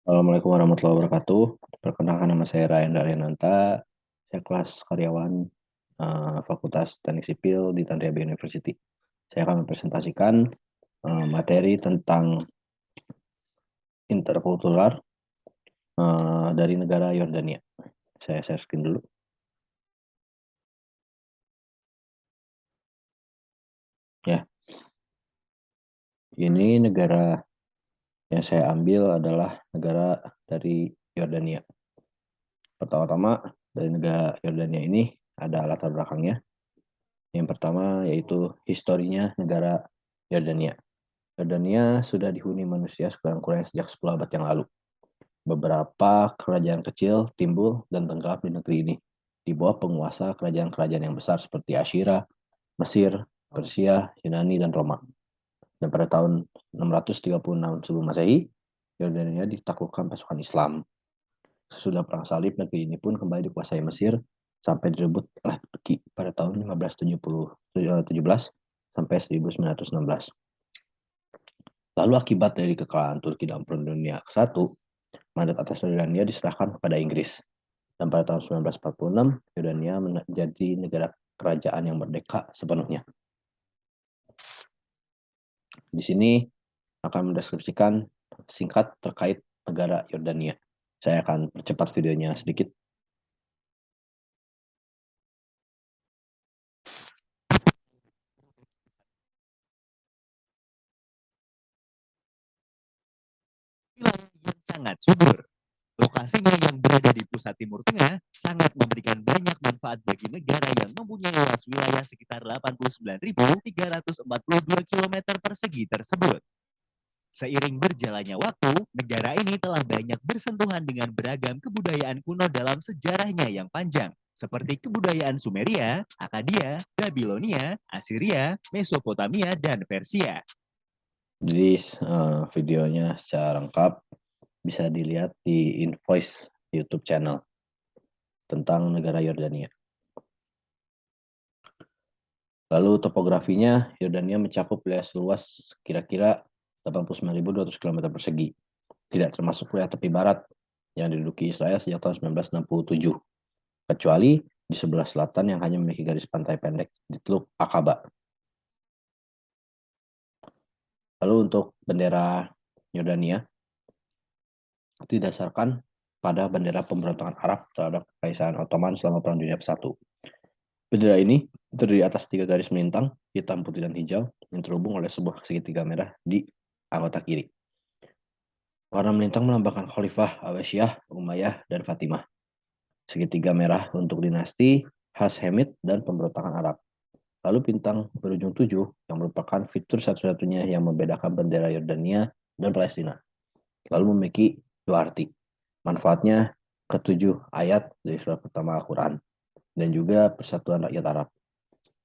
Assalamualaikum warahmatullahi wabarakatuh. Perkenalkan nama saya Ryan Daryananta. Saya kelas karyawan Fakultas Teknik Sipil di Tanri Abeng University. Saya akan mempresentasikan materi tentang interkultural dari negara Yordania. Saya share screen dulu. Ya, ini negara yang saya ambil adalah negara dari Yordania. Pertama-tama dari negara Yordania ini ada latar belakangnya. Yang pertama yaitu historinya negara Yordania. Yordania sudah dihuni manusia sekurang-kurangnya sejak 10 abad yang lalu. Beberapa kerajaan kecil timbul dan tenggelam di negeri ini, di bawah penguasa kerajaan-kerajaan yang besar seperti Asyria, Mesir, Persia, Yunani, dan Roma. Dan pada tahun 636 sebelum Masehi, Yordania ditaklukkan pasukan Islam. Sesudah Perang Salib, negeri ini pun kembali dikuasai Mesir sampai direbut oleh Turki pada tahun 1517 sampai 1916. Lalu akibat dari kekalahan Turki dalam Perang Dunia ke-1, mandat atas Yordania diserahkan kepada Inggris. Dan pada tahun 1946, Yordania menjadi negara kerajaan yang merdeka sepenuhnya. Di sini akan mendeskripsikan singkat terkait negara Yordania. Saya akan percepat videonya sedikit. Wilayah yang sangat subur. Lokasinya yang berada di pusat Timur Tengah sangat memberikan banyak manfaat bagi negara yang mempunyai luas wilayah sekitar 89.342 km persegi tersebut. Seiring berjalannya waktu, negara ini telah banyak bersentuhan dengan beragam kebudayaan kuno dalam sejarahnya yang panjang, seperti kebudayaan Sumeria, Akadia, Babilonia, Assyria, Mesopotamia, dan Persia. Jadi videonya secara lengkap bisa dilihat di Invoice YouTube channel tentang negara Yordania. Lalu topografinya, Yordania mencakup wilayah seluas kira-kira 89.200 km persegi, tidak termasuk wilayah tepi barat yang diduduki Israel sejak tahun 1967, kecuali di sebelah selatan yang hanya memiliki garis pantai pendek di Teluk Aqaba. Lalu untuk bendera Yordania didasarkan pada bendera pemberontakan Arab terhadap Kekaisaran Ottoman selama Perang Dunia I. Bendera ini terdiri atas 3 garis melintang, hitam, putih, dan hijau, yang terhubung oleh sebuah segitiga merah di anggota kiri. Warna melintang melambangkan Khalifah Abbasiyah, Umayyah, dan Fatimah. Segitiga merah untuk dinasti Hashemid dan pemberontakan Arab. Lalu bintang berujung 7 yang merupakan fitur satu-satunya yang membedakan bendera Yordania dan Palestina. Lalu memiliki 2 arti. Manfaatnya ke-7 ayat dari surat pertama Al-Quran dan juga persatuan rakyat Arab.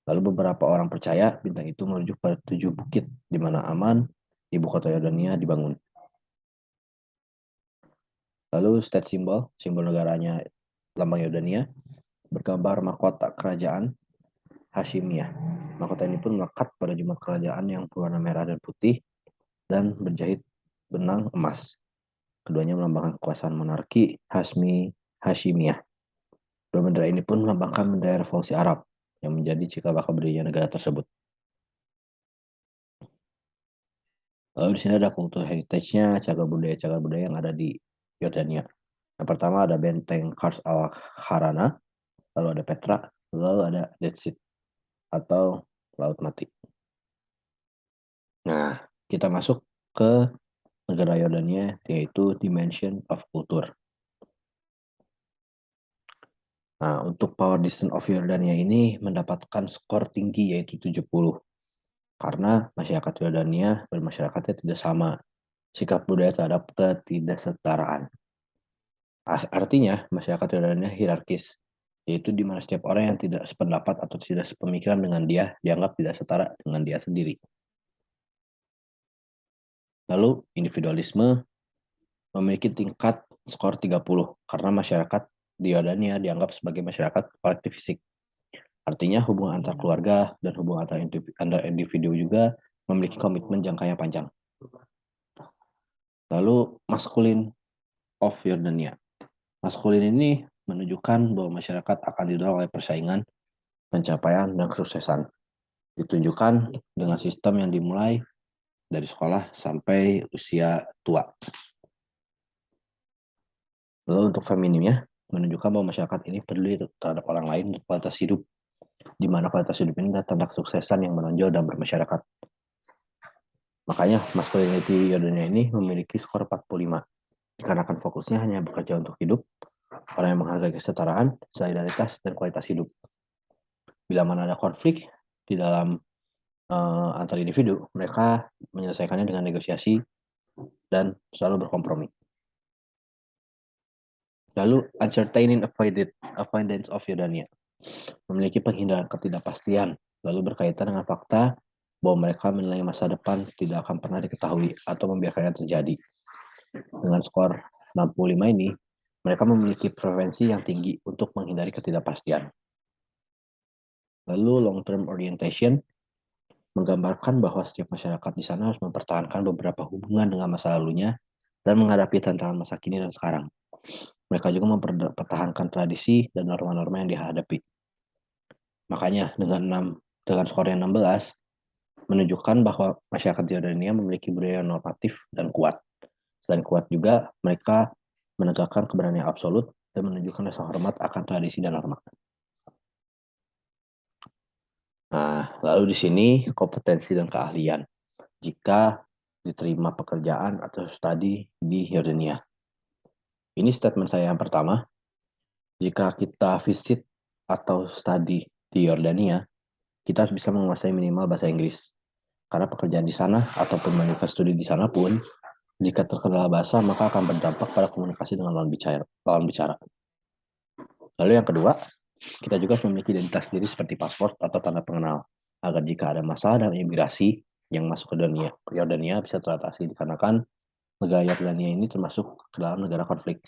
Lalu beberapa orang percaya bintang itu merujuk pada 7 bukit di mana Aman, ibu kota Yordania, dibangun. Lalu state simbol negaranya lambang Yordania, bergambar mahkota kerajaan Hashimiyah. Mahkota ini pun melekat pada jumat kerajaan yang berwarna merah dan putih dan berjahit benang emas. Keduanya melambangkan kekuasaan monarki Hashimiyah. Dua bendera ini pun melambangkan bendera revolusi Arab yang menjadi cikal bakal berdirinya negara tersebut. Lalu di sini ada kultur heritage-nya, cagar budaya yang ada di Yordania. Yang pertama ada benteng Kars al-Harana, lalu ada Petra, lalu ada Dead Sea atau Laut Mati. Nah, kita masuk ke negara Yordania, yaitu Dimension of Culture. Nah, untuk Power Distance of Yordania ini mendapatkan skor tinggi yaitu 70. Karena masyarakat Yordania bermasyarakatnya tidak sama. Sikap budaya terhadap ketidaksetaraan. Artinya, masyarakat Yordania hierarkis, yaitu di mana setiap orang yang tidak sependapat atau tidak sepemikiran dengan dia dianggap tidak setara dengan dia sendiri. Lalu, individualisme memiliki tingkat skor 30 karena masyarakat di Yordania dianggap sebagai masyarakat kolektif fisik. Artinya hubungan antar keluarga dan hubungan antar individu juga memiliki komitmen jangkanya panjang. Lalu maskulin of Yordania. Maskulin ini menunjukkan bahwa masyarakat akan didorong oleh persaingan, pencapaian, dan kesuksesan. Ditunjukkan dengan sistem yang dimulai dari sekolah sampai usia tua. Lalu untuk feminimnya, menunjukkan bahwa masyarakat ini peduli terhadap orang lain dan kualitas hidup, di mana kualitas hidup ini adalah tanda kesuksesan yang menonjol dalam bermasyarakat. Makanya masculinity Yordania ini memiliki skor 45, dikarenakan fokusnya hanya bekerja untuk hidup, orang yang menghargai kesetaraan, solidaritas, dan kualitas hidup. Bila mana ada konflik di dalam antar individu, mereka menyelesaikannya dengan negosiasi dan selalu berkompromi. Lalu, uncertainty avoidance of Yordania memiliki penghindaran ketidakpastian, lalu berkaitan dengan fakta bahwa mereka menilai masa depan tidak akan pernah diketahui atau membiarkannya terjadi. Dengan skor 65 ini, mereka memiliki preferensi yang tinggi untuk menghindari ketidakpastian. Lalu long-term orientation menggambarkan bahwa setiap masyarakat di sana harus mempertahankan beberapa hubungan dengan masa lalunya dan menghadapi tantangan masa kini dan sekarang. Mereka juga mempertahankan tradisi dan norma-norma yang dihadapi. Makanya dengan skor yang 16 menunjukkan bahwa masyarakat Jordania memiliki budaya normatif dan kuat. Selain kuat juga, mereka menegakkan keberanian absolut dan menunjukkan rasa hormat akan tradisi dan norma. Nah, lalu di sini kompetensi dan keahlian jika diterima pekerjaan atau studi di Yordania. Ini statement saya yang pertama. Jika kita visit atau studi di Yordania, kita harus bisa menguasai minimal bahasa Inggris. Karena pekerjaan di sana ataupun melanjutkan studi di sana pun, jika terkendala bahasa, maka akan berdampak pada komunikasi dengan lawan bicara. Lalu yang kedua, kita juga harus memiliki identitas diri seperti paspor atau tanda pengenal, agar jika ada masalah dalam imigrasi yang masuk ke Yordania bisa teratasi, dikarenakan negara Yordania ini termasuk ke dalam negara konflik.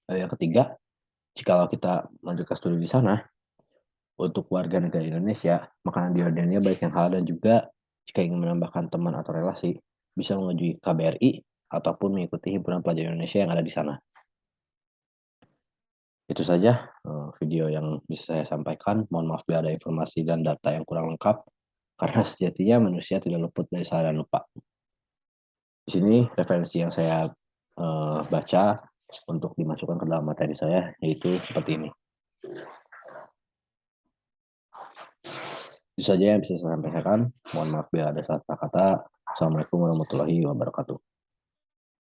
Lalu yang ketiga, jika kita melanjutkan studi di sana, untuk warga negara Indonesia, makanan di Yordania baik yang halal dan juga jika ingin menambahkan teman atau relasi, bisa mengunjungi KBRI ataupun mengikuti himpunan pelajar Indonesia yang ada di sana. Itu saja video yang bisa saya sampaikan. Mohon maaf bila ada informasi dan data yang kurang lengkap, karena sejatinya manusia tidak luput dari salah dan lupa. Di sini referensi yang saya baca untuk dimasukkan ke dalam materi saya, yaitu seperti ini. Itu saja yang bisa saya sampaikan. Mohon maaf bila ada salah kata. Assalamualaikum warahmatullahi wabarakatuh.